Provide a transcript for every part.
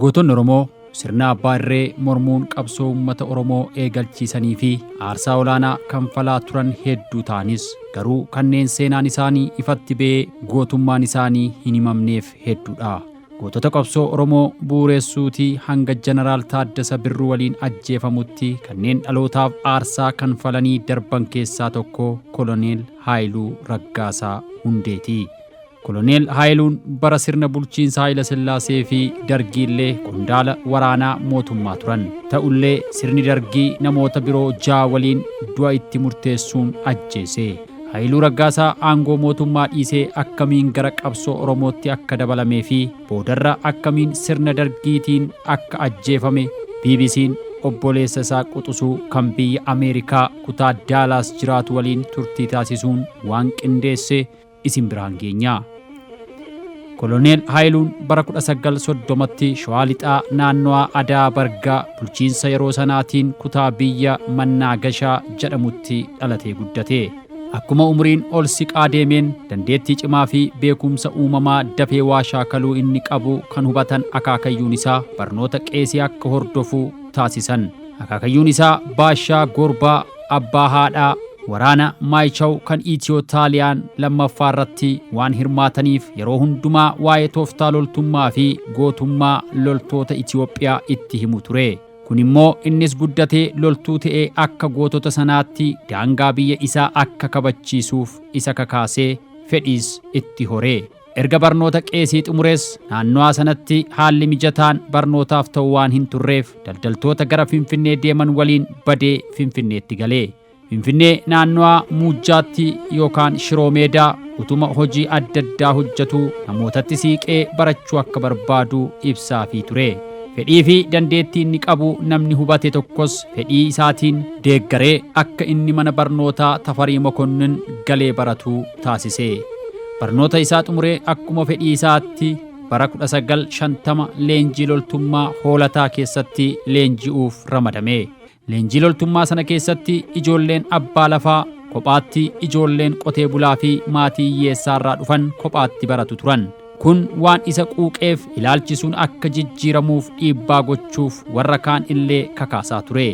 Gootonni Oromoo sirna abbaa irree mormuun qabsoo uummata Oromoo eegalchiisanii fi aarsaa olaanaa kanfalaa turan hedduu ta'anis garuu kanneen seenaan isaanii ifatti ba'ee gootummaan isaanii hin himamneef hedduudha. Gootota qabsoo Oromoo bu'uureessuutii hanga Jeneraal Taaddasa Birruu waliin ajjeefamutti kanneen dhalootaaf aarsaa kanfalanii darban keessaa tokko Koloneel Haayiluu Raggaasaa Hundeeti. Koloneel Haayiluun bara sirna bulchiinsa Haayila Sillaasee fi Dargiillee qondaala waraanaa mootummaa turan. Ta'ullee sirni Dargii namoota biroo 6 waliin du'a itti murteessuun ajjeese. Haayiluu Raggaasaa aangoo mootummaa dhiisee akkamiin gara qabsoo Oromootti akka dabalamee fi boodarra akkamiin sirna Dargiitiin akka ajjeefame BBC'n obboleessa isaa Quxusuu kan biyya Ameerikaa kutaa Daalaas jiraatu waliin turtii taasisuun waan qindeesse isin biraan geenya. Koloneel Haayiluun bara 1930tti Shawaa Lixaa naannoo Adaa Bargaa bulchiinsa yeroo sanaatiin kutaa biyya Mannaagashaa jedhamutti dhalatee guddate. Akkuma umriin ol siqaa deemeen dandeettii cimaa fi beekumsa uumamaa dafee waa shaakaluu inni qabu kan hubatan akaakayyuun isaa barnoota qeesii akka hordofu taasisan. Akaakayyuun isaa Baashaa Gorbaa Abbaa Haadhaa waraana Maayichaw kan Itiyoo-Taaliyaan lammaffaa irratti waan hirmaataniif yeroo hundumaa waa'ee tooftaa loltummaa fi gootummaa loltoota Itiyoophiyaa itti himu ture. Kun immoo innis guddatee loltuu ta'ee akka gootota sanaatti daangaa biyya isaa akka kabachiisuuf isa kakaasee fedhiis itti horee. Erga barnoota qeesii xumurees naannoo sanatti haalli mijataan barnootaaf ta'u waan hin turreef daldaltoota gara Finfinnee deeman waliin badee Finfinneetti galee. Finfinnee naannoo Muujjaatti yookaan Shiroo Meedaa utuma hojii adda addaa hojjetu namootatti siiqee barachuu akka barbaadu ibsaafii ture. Fedhii fi dandeettii inni qabu namni hubate tokkos fedhii isaatiin deeggaree akka inni mana barnootaa Tafarii Mokonnin galee baratu taasise. Barnoota isaa xumuree akkuma fedhii isaatti bara 1950 leenjii loltummaa hoolataa keessatti leenji'uuf ramadame. Leenjii loltummaa sana keessatti ijoolleen abbaa lafaa kophaatti ijoolleen qotee bulaa fi maatii hiyyeessaarraa dhufan kophaatti baratu turan. Kun waan isa quuqeef ilaalchisuun akka jijjiiramuuf dhiibbaa gochuuf warra kaan illee kakaasaa ture.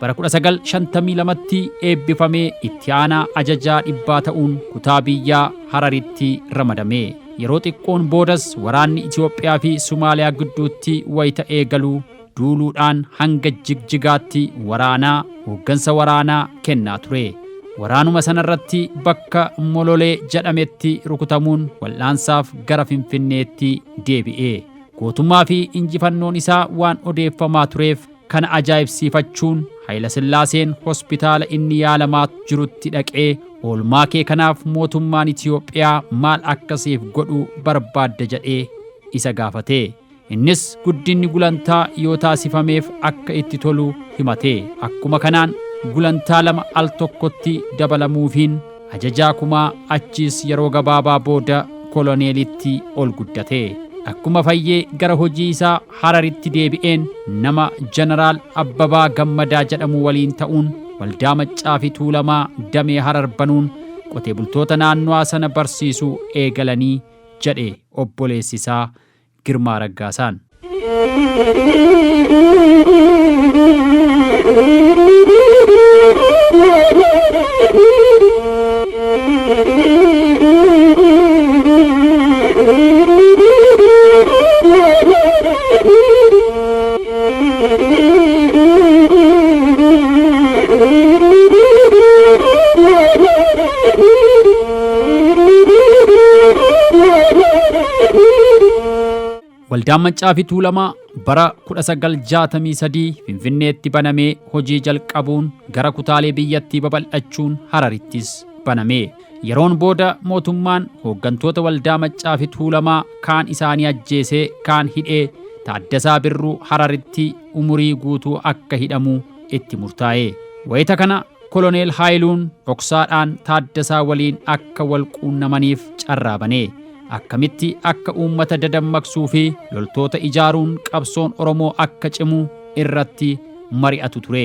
Bara 1952tti eebbifamee itti aanaa ajajaa dhibbaa ta'uun kutaa biyyaa Hararitti ramadame. Yeroo xiqqoon boodas waraanni Itiyoophiyaa fi Somaaliyaa gidduutti wayita eegaluu duuluudhaan hanga Jigjigaatti waraanaa hooggansa waraanaa kennaa ture. Waraanuma sanarratti bakka Mololee jedhametti rukutamuun wal'aansaaf gara Finfinneetti deebi'e. Gootummaa fi injifannoon isaa waan odeeffamaa tureef kana ajaa'ibsiifachuun Haayila Sillaaseen hospitaala inni yaalamaa jirutti dhaqee oolmaa kee kanaaf mootummaan Itiyoophiyaa maal akkasiif godhuu barbaadda jedhee isa gaafate. Innis guddinni gulantaa yoo taasifameef akka itti tolu himate. Akkuma kanaan gulantaa 2 al tokkotti dabalamuufiin ajajaa kumaa achiis yeroo gabaabaa booda koloneelitti ol guddate. Akkuma fayyee gara hojii isaa Hararitti deebi'een nama Jeneraal Abbabaa Gammadaa jedhamu waliin ta'uun waldaa Maccaa fi Tuulamaa damee Harar banuun qotee bultoota naannoo sana barsiisuu eegalanii jedhe obboleessi isaa Girmaa Raggaasaan. Waldaan Maccaa fi Tuulamaa bara 1963 Finfinneetti banamee hojii jalqabuun gara kutaalee biyyattii babal'achuun Hararittis baname. Yeroon booda mootummaan hooggantoota Waldaa Maccaa fi Tuulamaa kaan isaanii ajjeesee kaan hidhee Taaddasaa Birruu Hararitti umurii guutuu akka hidhamu itti murtaa'e. Wayita kana Koloneel Haayiluun dhoksaadhaan Taaddasaa waliin akka wal quunnamaniif carraa bane. Akkamitti akka uummata dadammaqsuu fi loltoota ijaaruun qabsoon Oromoo akka cimu irratti mari'atu ture.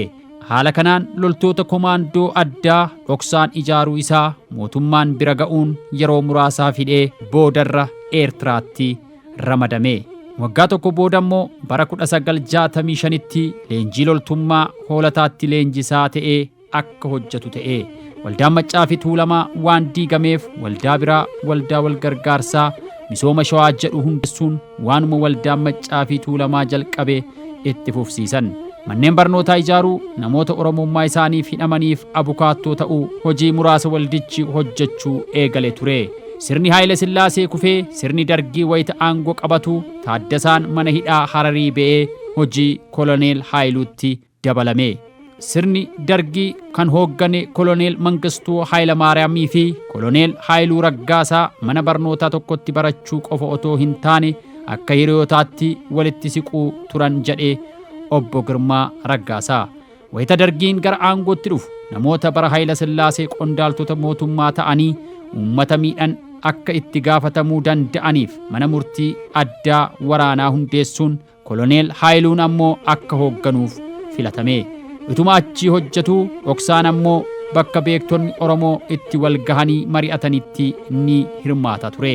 Haala kanaan loltoota komaandoo addaa dhoksaan ijaaruu isaa mootummaan bira ga'uun yeroo muraasaa fidee boodarra Eertiraatti ramadame. Waggaa tokko booda immoo bara 1965tti leenjii loltummaa hoolataatti leenjisaa ta'ee akka hojjetu ta'e. Waldaan Maccaa fi Tuulamaa waan diigameef waldaa biraa waldaa walgargaarsaa misooma Shawaa jedhu hundeessuun waanuma waldaan Maccaa fi Tuulamaa jalqabe itti fufsiisan. Manneen barnootaa ijaaruu, namoota Oromummaa isaaniif hidhamaniif abukaattoo ta'uu, hojii muraasa waldichi hojjechuu eegale ture. Sirni Haayile Sillaasee kufee sirni Dargii wayita aangoo qabatu Taaddasaan mana hidhaa Hararii ba'ee hojii Koloneel Haayiluutti dabalame. Sirni Dargii kan hooggane Koloneel Mangistuu Hayilamaariyaamii fi Koloneel Haayiluu Raggaasaa mana barnootaa tokkotti barachuu qofa otoo hin taane akka hiriyootaatti walitti siquu turan jedhe Obbo Girmaa Raggaasaa. Wayita Dargiin gara aangootti dhufu namoota bara Haayile Sillaasee qondaaltota mootummaa ta'anii uummata miidhan akka itti gaafatamuu danda'aniif mana murtii addaa waraanaa hundeessuun Koloneel Haayiluun ammoo akka hoogganuuf filatame. Utuma achii hojjetuu dhoksaan ammoo bakka beektonni Oromoo itti wal gahanii mari'atanitti ni hirmaata ture.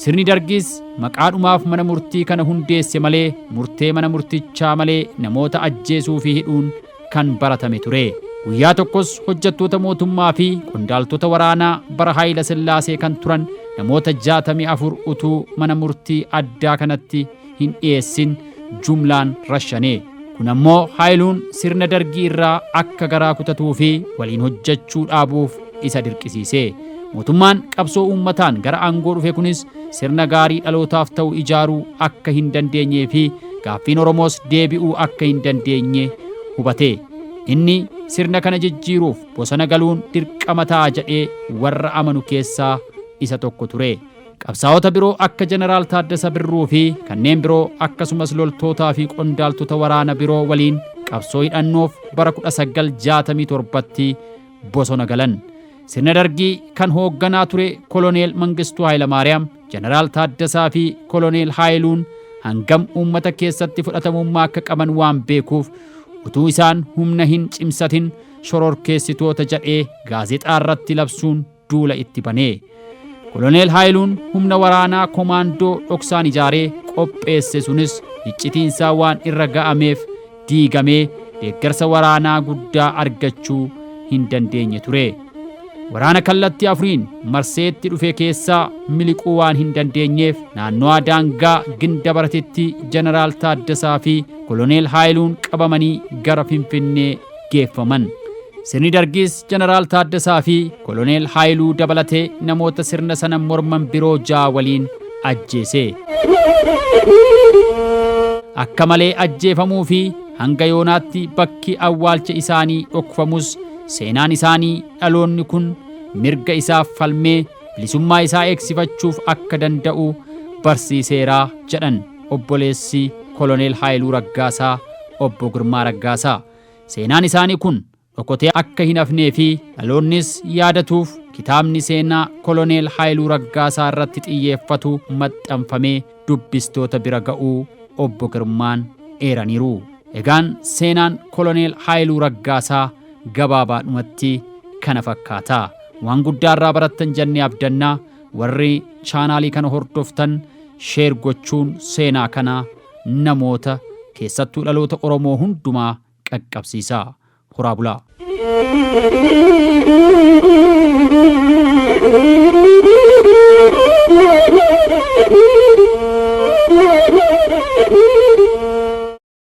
Sirni Dargiis maqaadhumaaf mana murtii kana hundeesse malee murtee mana murtichaa malee namoota ajjeesuu fi hidhuun kan baratame ture. Guyyaa tokkos hojjettoota mootummaa fi qondaaltota waraanaa bara Haayile Sillaasee kan turan namoota 64 utuu mana murtii addaa kanatti hin dhiyeessin jumlaan rashshane. Kun ammoo Haayiluun sirna Dargii irraa akka garaa kutatuu fi waliin hojjechuu dhaabuuf isa dirqisiise. Mootummaan qabsoo uummataan gara aangoo dhufe kunis sirna gaarii dhalootaaf ta'u ijaaruu akka hin dandeenyee fi gaaffiin Oromoos deebi'uu akka hin dandeenye hubate. Inni sirna kana jijjiiruuf bosona galuun dirqama ta'a jedhee warra amanu keessaa isa tokko ture. Qabsaa'ota biroo akka Jeneraal Taaddasa Birruu fi kanneen biroo akkasumas loltootaa fi qondaaltota waraana biroo waliin qabsoo hidhannoof bara 1967tti bosona galan. Sirna Dargii kan hoogganaa ture Koloneel Mangistuu Hayilamaariyaam, Jeneraal Taaddasaa fi Koloneel Haayiluun hangam uummata keessatti fudhatamummaa akka qaban waan beekuuf utuu isaan humna hin cimsatin shororkeessitoota jedhee gaazexaa irratti labsuun duula itti bane. Koloneel Haayiluun humna waraanaa komaandoo dhoksaan ijaaree qopheesse sunis iccitiinsaa waan irra ga'ameef diigamee deeggarsa waraanaa guddaa argachuu hin dandeenye ture. Waraana kallattii afuriin marseetti dhufe keessaa miliquu waan hin dandeenyeef naannoo daangaa ginda baratetti Jeneraal Taaddasaa fi Koloneel Haayiluun qabamanii gara Finfinnee geeffaman. Sirni Dargiis Jeneraal Taaddasaa fi Koloneel Haayiluu dabalatee namoota sirna sana morman biroo 6 waliin ajjeese. Akka malee ajjeefamuu fi hanga yoonaatti bakki awwaalcha isaanii dhokfamus seenaan isaanii dhaloonni kun mirga isaaf falmee bilisummaa isaa eegsifachuuf akka danda'u barsiiseeraa jedhan obboleessi Koloneel Haayiluu Raggaasaa Obbo Girmaa Raggaasaa. Seenaan isaanii kun dhokotee akka hin hafnee fi dhaloonnis yaadatuuf kitaabni seenaa Koloneel Haayiluu Raggaasaa irratti xiyyeeffatu maxxanfamee dubbistoota bira ga'uu Obbo Girmaan eeraniiru. Egaan seenaan Koloneel Haayiluu Raggaasaa gabaabaadhumatti kana fakkaata. Waan guddaa irraa barattan jennee abdannaa. Warri chaanaalii kana hordoftan sheer gochuun seenaa kana namoota keessattuu dhaloota Oromoo hundumaa qaqqabsiisaa. Horaa bulaa.